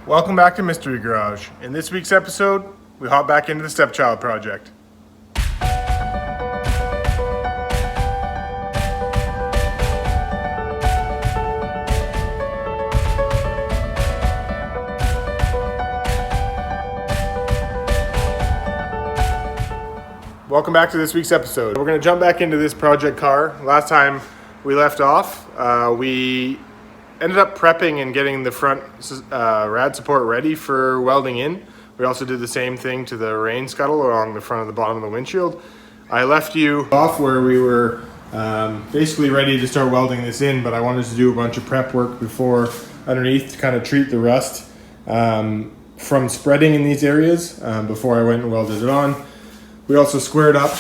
Welcome back to Mystery Garage. In this week's episode, we hop back into the stepchild project. Welcome back to this week's episode. We're going to jump back into this project car. Last time we left off, we ended up prepping and getting the front rad support ready for welding in. We also did the same thing to the rain scuttle along the front of the bottom of the windshield. I left you off where we were basically ready to start welding this in, but I wanted to do a bunch of prep work before underneath to kind of treat the rust from spreading in these areas before I went and welded it on. We also squared up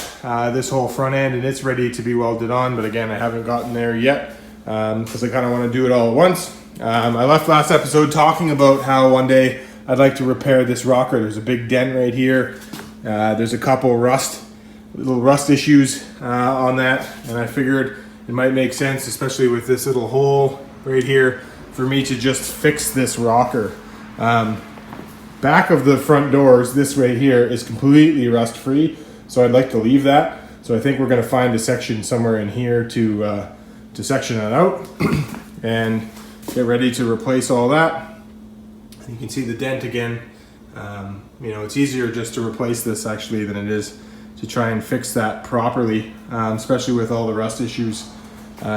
this whole front end and it's ready to be welded on, but again, I haven't gotten there yet because I kind of want to do it all at once. I left last episode talking about how one day I'd like to repair this rocker. There's a big dent right here. There's a couple little rust issues on that, and I figured it might make sense, especially with this little hole right here, for me to just fix this rocker. Back of the front doors, this right here is completely rust free, so I'd like to leave that. So I think we're going to find a section somewhere in here to section it out and get ready to replace all that. You can see the dent again. It's easier just to replace this actually than it is to try and fix that properly, especially with all the rust issues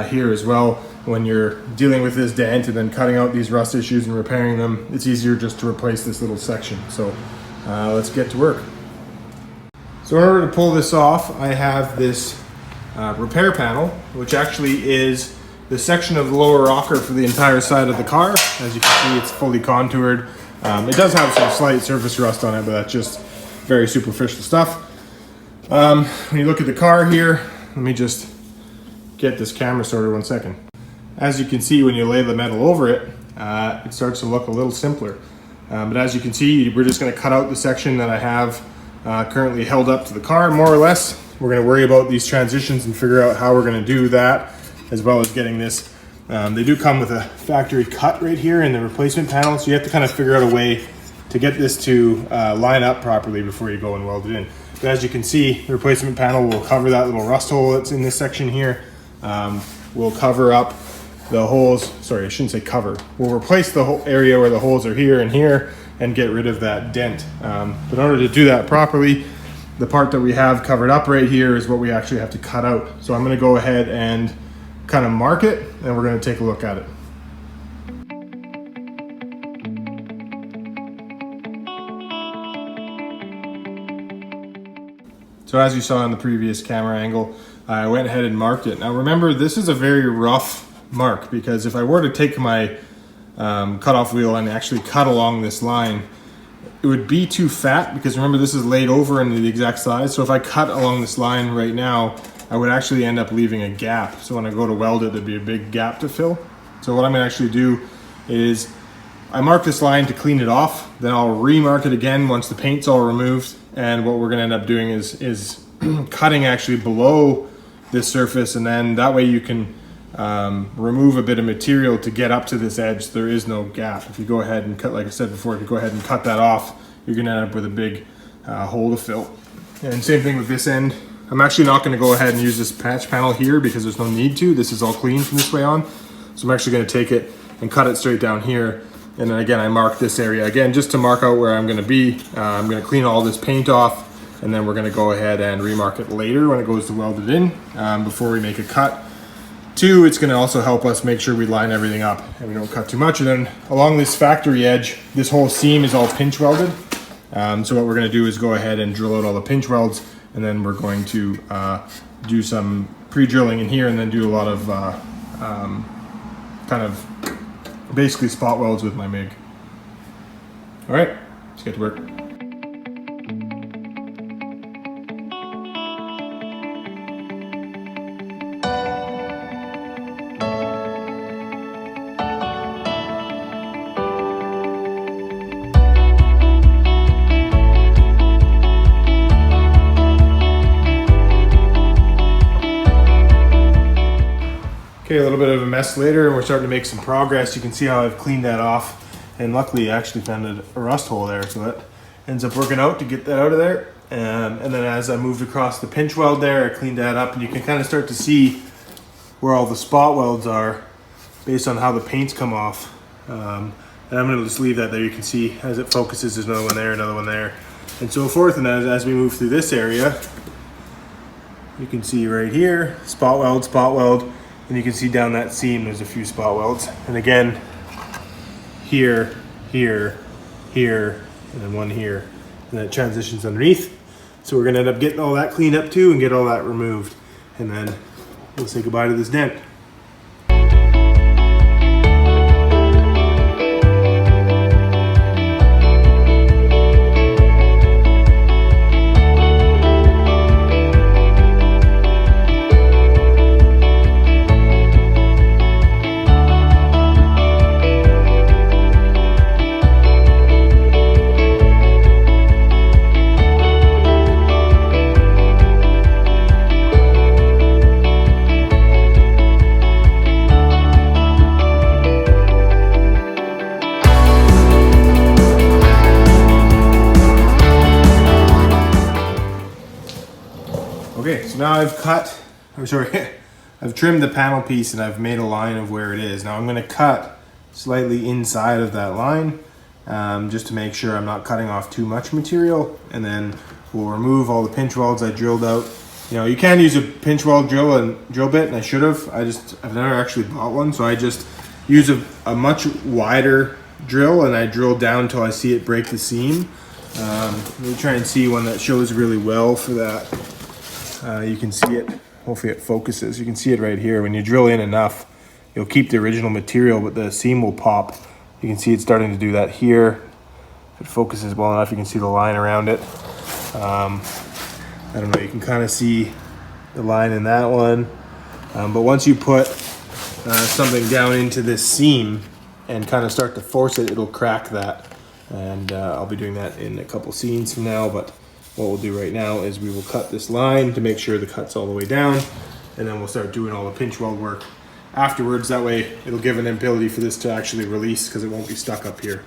here as well. When you're dealing with this dent and then cutting out these rust issues and repairing them, it's easier just to replace this little section. So let's get to work. So in order to pull this off, I have this repair panel, which actually is the section of the lower rocker for the entire side of the car. As you can see, it's fully contoured. It does have some slight surface rust on it, but that's just very superficial stuff. When you look at the car here, let me just get this camera sorted 1 second. As you can see, when you lay the metal over it, it starts to look a little simpler. But as you can see, we're just going to cut out the section that I have currently held up to the car, more or less. We're going to worry about these transitions and figure out how we're going to do that, as well as getting this. They do come with a factory cut right here in the replacement panel, so you have to kind of figure out a way to get this to line up properly before you go and weld it in. But as you can see, the replacement panel will cover that little rust hole that's in this section here. We'll cover up the holes, sorry, I shouldn't say cover. We'll replace the whole area where the holes are here and get rid of that dent. But in order to do that properly, the part that we have covered up right here is what we actually have to cut out. So I'm going to go ahead and kind of mark it, and we're going to take a look at it. So as you saw in the previous camera angle, I went ahead and marked it. Now remember, this is a very rough mark, because if I were to take my cutoff wheel and actually cut along this line, it would be too fat, because remember, this is laid over into the exact size. So if I cut along this line right now, I would actually end up leaving a gap. So when I go to weld it, there'd be a big gap to fill. So what I'm gonna actually do is I mark this line to clean it off, then I'll remark it again once the paint's all removed. And what we're gonna end up doing is cutting actually below this surface, and then that way you can remove a bit of material to get up to this edge. There is no gap. If you go ahead and cut, like I said before, if you go ahead and cut that off, you're gonna end up with a big hole to fill. And same thing with this end. I'm actually not gonna go ahead and use this patch panel here because there's no need to. This is all clean from this way on. So I'm actually gonna take it and cut it straight down here. And then again, I mark this area again, just to mark out where I'm gonna be. I'm gonna clean all this paint off, and then we're gonna go ahead and remark it later when it goes to weld it in, before we make a cut. Two, it's gonna also help us make sure we line everything up and we don't cut too much. And then along this factory edge, this whole seam is all pinch welded. So what we're gonna do is go ahead and drill out all the pinch welds, and then we're going to do some pre-drilling in here, and then do a lot of kind of basically spot welds with my MIG. All right, let's get to work. Okay, a little bit of a mess later, and we're starting to make some progress. You can see how I've cleaned that off and luckily I actually found a rust hole there, so that ends up working out to get that out of there. And then as I moved across the pinch weld there, I cleaned that up, and you can kind of start to see where all the spot welds are based on how the paint's come off. And I'm going to just leave that there. You can see as it focuses, there's another one there, and so forth. And as we move through this area, you can see right here, spot weld, and you can see down that seam there's a few spot welds. And again, here, here, here, and then one here. And then it transitions underneath. So we're gonna end up getting all that cleaned up too and get all that removed. And then we'll say goodbye to this dent. Okay, so now I've I've trimmed the panel piece and I've made a line of where it is. Now I'm going to cut slightly inside of that line, just to make sure I'm not cutting off too much material, and then we'll remove all the pinch welds I drilled out. You know, you can use a pinch weld drill bit, and I should have. I've never actually bought one, so I just use a much wider drill, and I drill down until I see it break the seam. Let me try and see one that shows really well for that. You can see it, hopefully it focuses. You can see it right here. When you drill in enough, you'll keep the original material, but the seam will pop. You can see it's starting to do that here. If it focuses well enough, you can see the line around it. I don't know, you can kind of see the line in that one. But once you put something down into this seam and kind of start to force it, it'll crack that. And I'll be doing that in a couple scenes from now, but what we'll do right now is we will cut this line to make sure the cut's all the way down, and then we'll start doing all the pinch weld work afterwards. That way it'll give an ability for this to actually release, because it won't be stuck up here.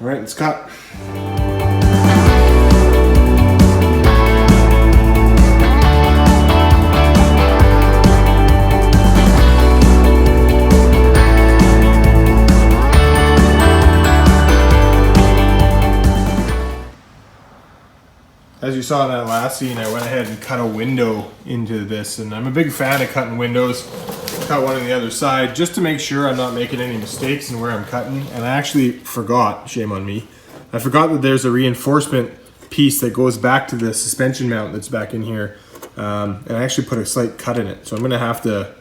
All right, let's cut. As you saw in that last scene, I went ahead and cut a window into this, and I'm a big fan of cutting windows. Cut one on the other side just to make sure I'm not making any mistakes in where I'm cutting. And I actually forgot, shame on me, I forgot that there's a reinforcement piece that goes back to the suspension mount that's back in here, and I actually put a slight cut in it, so I'm gonna have to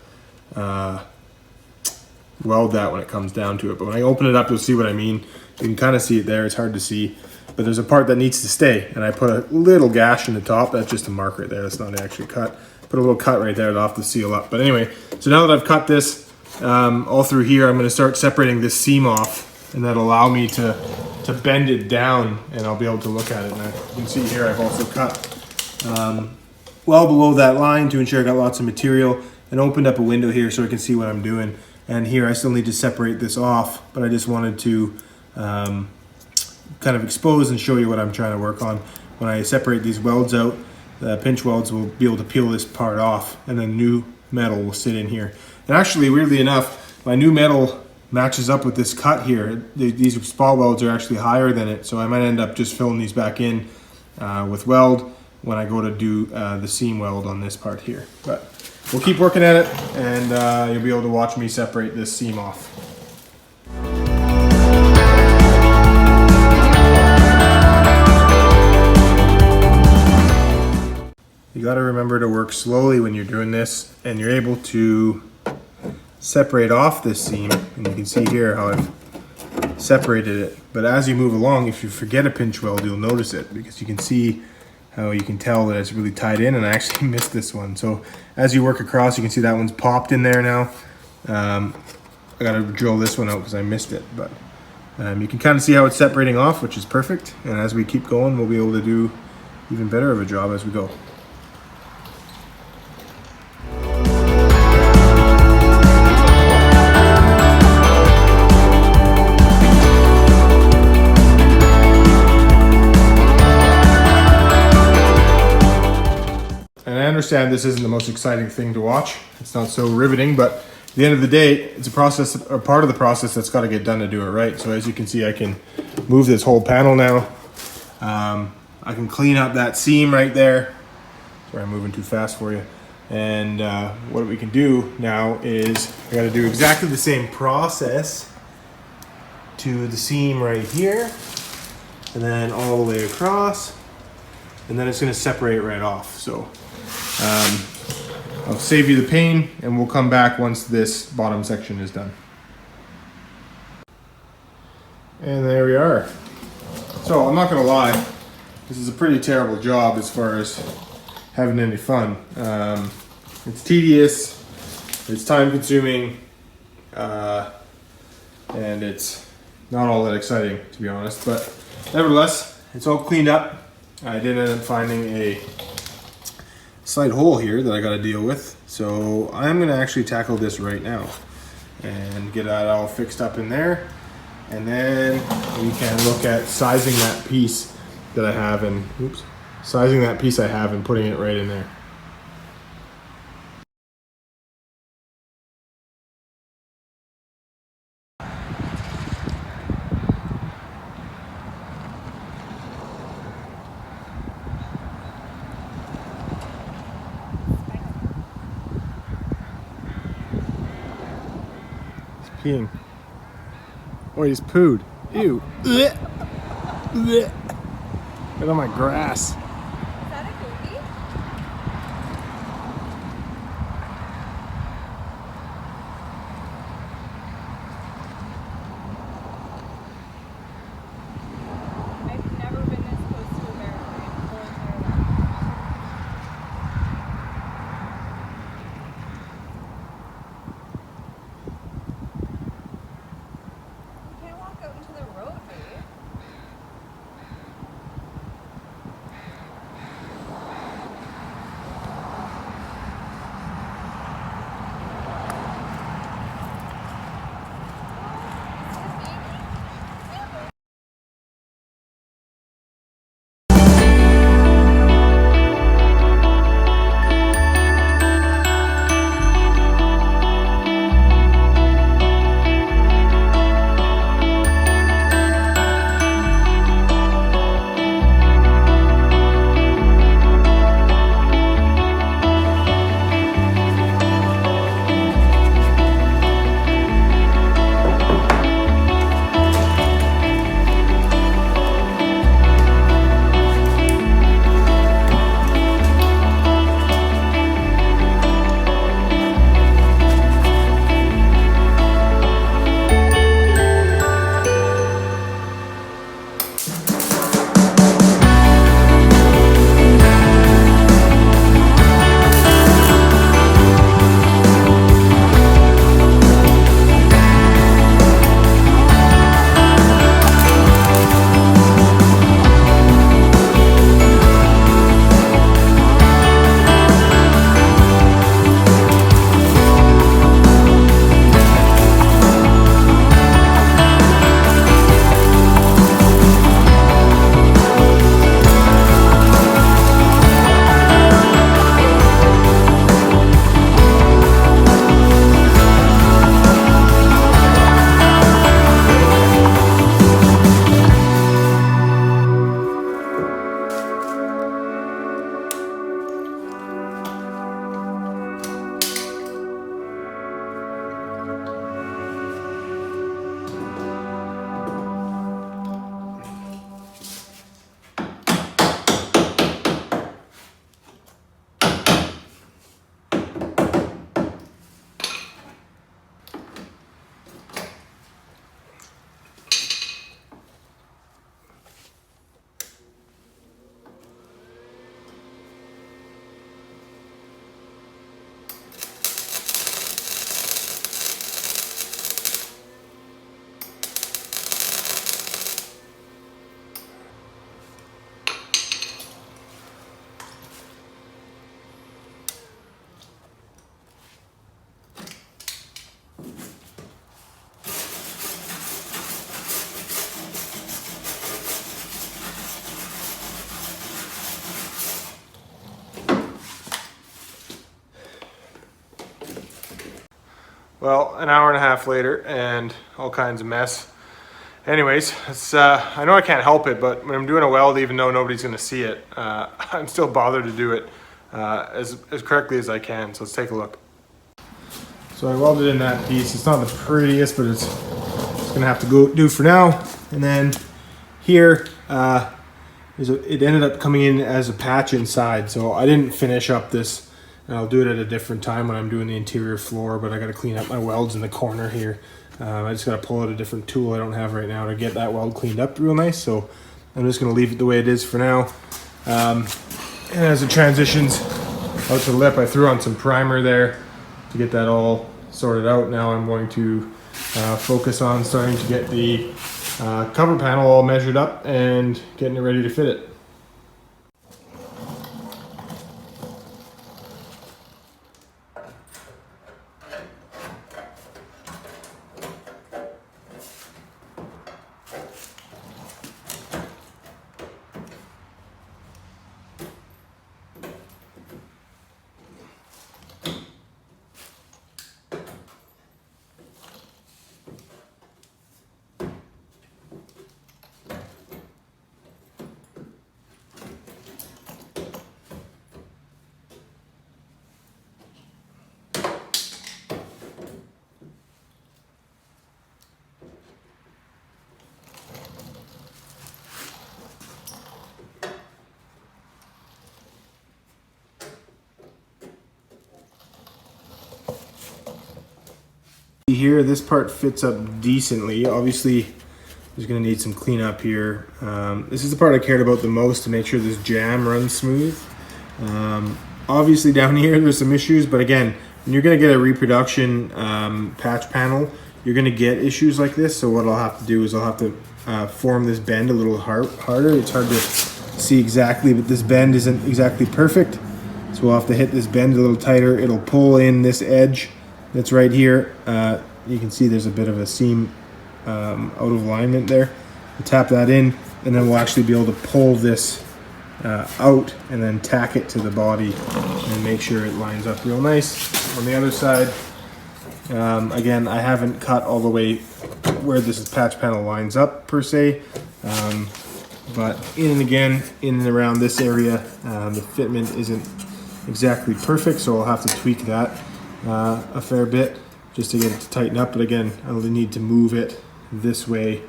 weld that when it comes down to it. But when I open it up, you'll see what I mean. You can kind of see it there, it's hard to see. But there's a part that needs to stay, and I put a little gash in the top. That's just a mark right there. That's not actually cut. Put a little cut right there that'll have to seal up. But anyway, so now that I've cut this all through here, I'm going to start separating this seam off, and that'll allow me to bend it down, and I'll be able to look at it. And you can see here I've also cut well below that line to ensure I got lots of material, and opened up a window here so I can see what I'm doing. And here I still need to separate this off, but I just wanted to kind of expose and show you what I'm trying to work on. When I separate these welds out, the pinch welds will be able to peel this part off, and then new metal will sit in here. And actually, weirdly enough, my new metal matches up with this cut here. These spot welds are actually higher than it, so I might end up just filling these back in with weld when I go to do the seam weld on this part here. But we'll keep working at it, and you'll be able to watch me separate this seam off. You got to remember to work slowly when you're doing this, and you're able to separate off this seam, and you can see here how I've separated it. But as you move along, if you forget a pinch weld, you'll notice it, because you can see how you can tell that it's really tied in, and I actually missed this one. So as you work across, you can see that one's popped in there now. I got to drill this one out because I missed it, but you can kind of see how it's separating off, which is perfect. And as we keep going, we'll be able to do even better of a job as we go. understand this isn't the most exciting thing to watch. It's not so riveting, but at the end of the day, it's a process, or part of the process that's got to get done to do it right. So as you can see, I can move this whole panel now. I can clean up that seam right there. Sorry, I'm moving too fast for you. And what we can do now is I got to do exactly the same process to the seam right here, and then all the way across, and then it's going to separate right off. So I'll save you the pain, and we'll come back once this bottom section is done. And there we are. So I'm not going to lie, this is a pretty terrible job as far as having any fun. It's tedious, it's time consuming, and it's not all that exciting, to be honest, but nevertheless, it's all cleaned up. I did end up finding a slight hole here that I got to deal with, so I'm going to actually tackle this right now and get that all fixed up in there, and then we can look at sizing that piece that I have and sizing that piece I have and putting it right in there. Peeing. Oh, he's pooed. Ew. Blech. Blech. Get on my grass. Is that a goatee? I've never been this close to a bear in my whole entire life. You can't walk out into the road, babe. Well, an hour and a half later and all kinds of mess. Anyways, it's, I know I can't help it, but when I'm doing a weld, even though nobody's gonna see it, I'm still bothered to do it as correctly as I can. So let's take a look. So I welded in that piece. It's not the prettiest, but it's gonna have to do for now. And then here, it ended up coming in as a patch inside. So I didn't finish up this. And I'll do it at a different time when I'm doing the interior floor, but I gotta clean up my welds in the corner here. I just gotta pull out a different tool I don't have right now to get that weld cleaned up real nice. So I'm just gonna leave it the way it is for now. And as it transitions out to the lip, I threw on some primer there to get that all sorted out. Now I'm going to focus on starting to get the cover panel all measured up and getting it ready to fit it. Here, this part fits up decently. Obviously, there's going to need some cleanup here. This is the part I cared about the most, to make sure this jam runs smooth. Obviously, down here, there's some issues, but again, when you're going to get a reproduction patch panel, you're going to get issues like this. So what I'll have to do is I'll have to form this bend a little harder. It's hard to see exactly, but this bend isn't exactly perfect. So we'll have to hit this bend a little tighter. It'll pull in this edge that's right here. You can see there's a bit of a seam out of alignment there. We'll tap that in, and then we'll actually be able to pull this out and then tack it to the body and make sure it lines up real nice. On the other side, again, I haven't cut all the way where this patch panel lines up per se, but in and around this area, the fitment isn't exactly perfect, so I'll have to tweak that a fair bit just to get it to tighten up. But again, I'll need to move it this way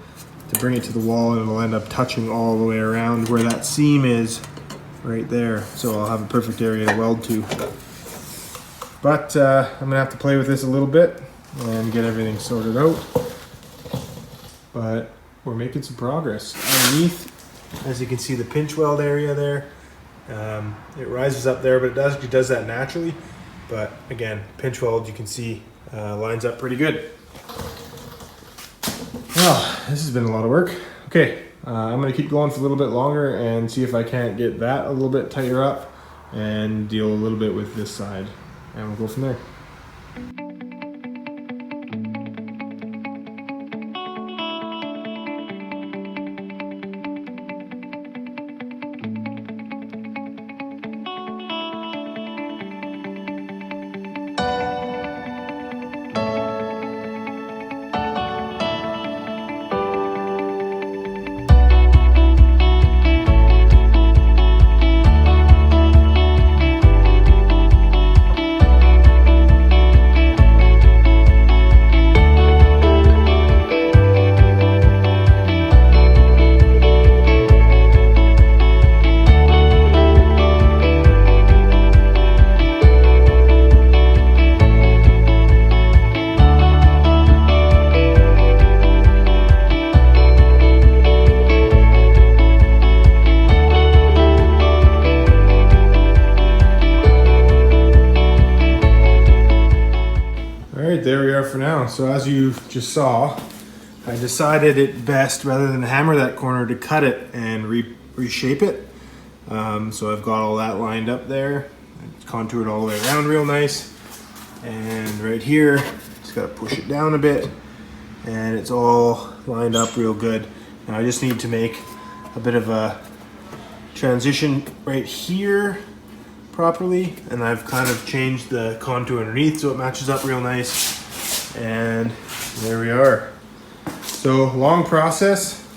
to bring it to the wall, and it'll end up touching all the way around where that seam is right there. So I'll have a perfect area to weld to. But I'm gonna have to play with this a little bit and get everything sorted out. But we're making some progress. Underneath, as you can see, the pinch weld area there, it rises up there, but it does that naturally. But again, pinch weld, you can see, lines up pretty good. Well, this has been a lot of work. Okay, I'm gonna keep going for a little bit longer and see if I can't get that a little bit tighter up and deal a little bit with this side, and we'll go from there. There we are for now. So as you just saw, I decided it best, rather than hammer that corner, to cut it and reshape it. So I've got all that lined up there. It's contoured all the way around real nice. And right here, just gotta push it down a bit, and it's all lined up real good. Now I just need to make a bit of a transition right here properly, and I've kind of changed the contour underneath so it matches up real nice. And there we are. So long process,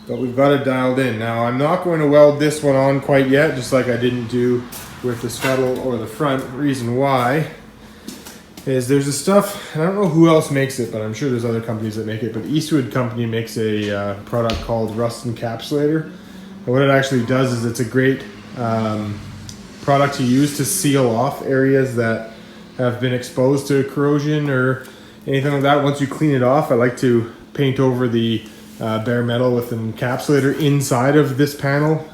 but we've got it dialed in. Now I'm not going to weld this one on quite yet, just like I didn't do with the scuttle or the front. Reason why is there's a stuff, and I don't know who else makes it, but I'm sure there's other companies that make it, but Eastwood company makes a product called rust encapsulator. And what it actually does is it's a great product to use to seal off areas that have been exposed to corrosion or anything like that. Once you clean it off, I like to paint over the bare metal with an encapsulator inside of this panel,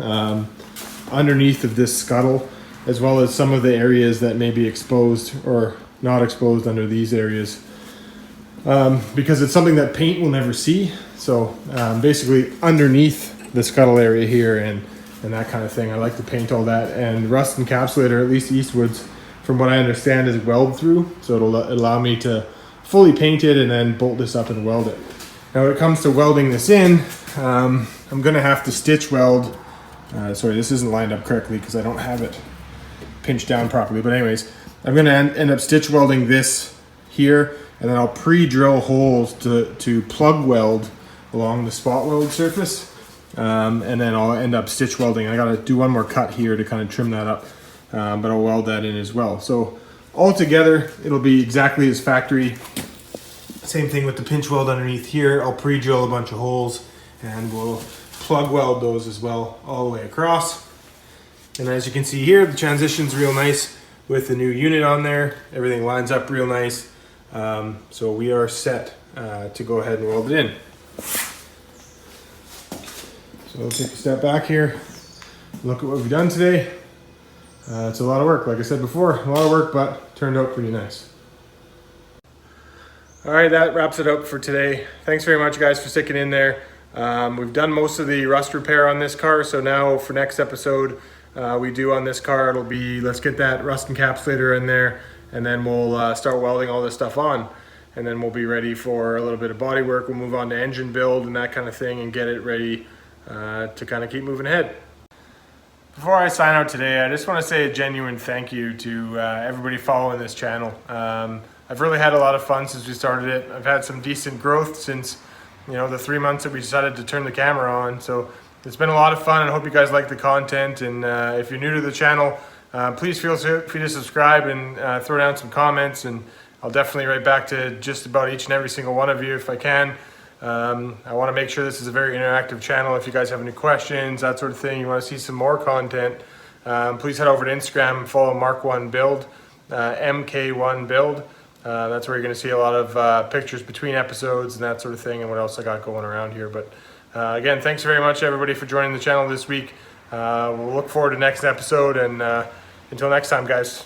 underneath of this scuttle, as well as some of the areas that may be exposed or not exposed under these areas, because it's something that paint will never see. So basically underneath the scuttle area here and that kind of thing, I like to paint all that. And rust encapsulator, at least Eastwood's, from what I understand, is weld through, so it'll allow me to fully paint it and then bolt this up and weld it. Now when it comes to welding this in, I'm gonna have to stitch weld. Sorry, this isn't lined up correctly because I don't have it pinched down properly, but anyways, I'm gonna end up stitch welding this here, and then I'll pre-drill holes to plug weld along the spot weld surface, and then I'll end up stitch welding. I gotta do one more cut here to kind of trim that up, but I'll weld that in as well. So all together, it'll be exactly as factory. Same thing with the pinch weld underneath here. I'll pre-drill a bunch of holes and we'll plug weld those as well all the way across. And as you can see here, the transition's real nice with the new unit on there. Everything lines up real nice. So we are set to go ahead and weld it in. So we'll take a step back here, look at what we've done today. It's a lot of work, like I said before, a lot of work, but turned out pretty nice. All right, that wraps it up for today. Thanks very much, guys, for sticking in there. We've done most of the rust repair on this car, so now for next episode we do on this car, it'll be, let's get that rust encapsulator in there, and then we'll start welding all this stuff on, and then we'll be ready for a little bit of body work. We'll move on to engine build and that kind of thing and get it ready to kind of keep moving ahead. Before I sign out today, I just want to say a genuine thank you to everybody following this channel. I've really had a lot of fun since we started it. I've had some decent growth since, the 3 months that we decided to turn the camera on. So it's been a lot of fun, and I hope you guys like the content. And if you're new to the channel, please feel free to subscribe and throw down some comments, and I'll definitely write back to just about each and every single one of you if I can. I want to make sure this is a very interactive channel. If you guys have any questions, that sort of thing, you want to see some more content, please head over to Instagram and follow Mk1 Build, Mk1 Build. That's where you're going to see a lot of pictures between episodes and that sort of thing, and what else I got going around here. But again, thanks very much everybody for joining the channel this week. We'll look forward to next episode, and until next time, guys.